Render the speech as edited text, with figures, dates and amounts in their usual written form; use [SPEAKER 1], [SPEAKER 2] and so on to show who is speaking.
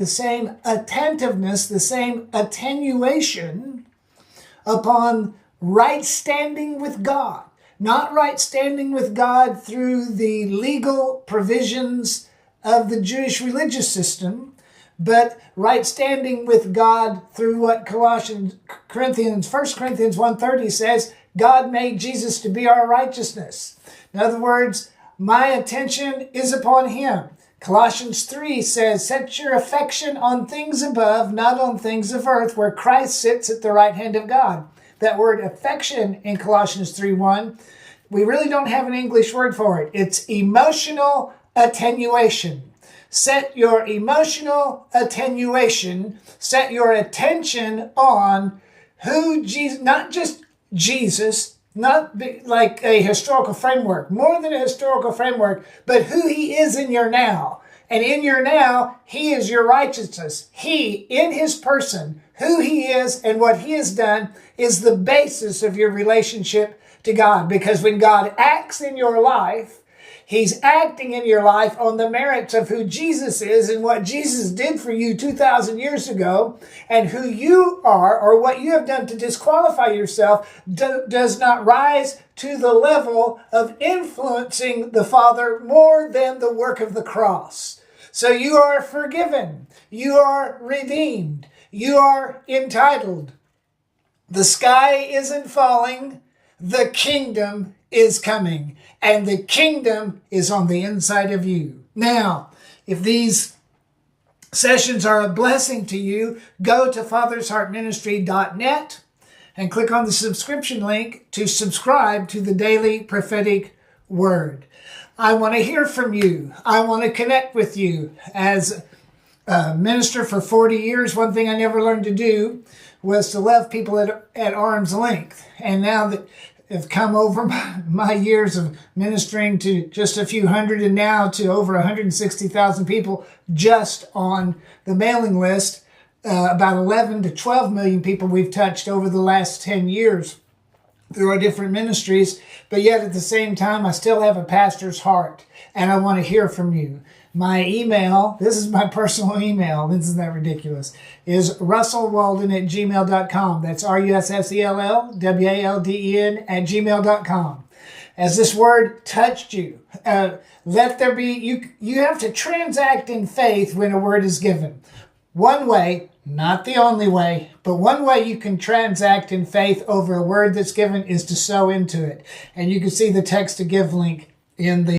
[SPEAKER 1] the same attentiveness, the same attenuation upon right standing with God. Not right standing with God through the legal provisions of the Jewish religious system, but right standing with God through what 1 Corinthians 1:30 says, God made Jesus to be our righteousness. In other words, my attention is upon him. Colossians 3 says, set your affection on things above, not on things of earth, where Christ sits at the right hand of God. That word affection in Colossians 3:1, we really don't have an English word for it. It's emotional attenuation. Set your emotional attenuation, set your attention on who Jesus, not just Jesus, not like a historical framework, more than a historical framework, but who he is in your now. And in your now, he is your righteousness. He, in his person, who he is and what he has done is the basis of your relationship to God. Because when God acts in your life, he's acting in your life on the merits of who Jesus is and what Jesus did for you 2,000 years ago, and who you are or what you have done to disqualify yourself does not rise to the level of influencing the Father more than the work of the cross. So you are forgiven. You are redeemed. You are entitled. The sky isn't falling. The kingdom is coming, and the kingdom is on the inside of you. Now, if these sessions are a blessing to you, go to fathersheartministry.net and click on the subscription link to subscribe to the Daily Prophetic Word. I want to hear from you. I want to connect with you. As a minister for 40 years, one thing I never learned to do was to love people at arm's length. And now that have come over my years of ministering to just a few hundred and now to over 160,000 people just on the mailing list, about 11 to 12 million people we've touched over the last 10 years through our different ministries. But yet at the same time, I still have a pastor's heart, and I want to hear from you. My email, this is my personal email, isn't that ridiculous, is russellwalden@gmail.com. That's RussellWalden@gmail.com. As this word touched you, let there be, you have to transact in faith when a word is given. One way, not the only way, but one way you can transact in faith over a word that's given is to sow into it. And you can see the text to give link in the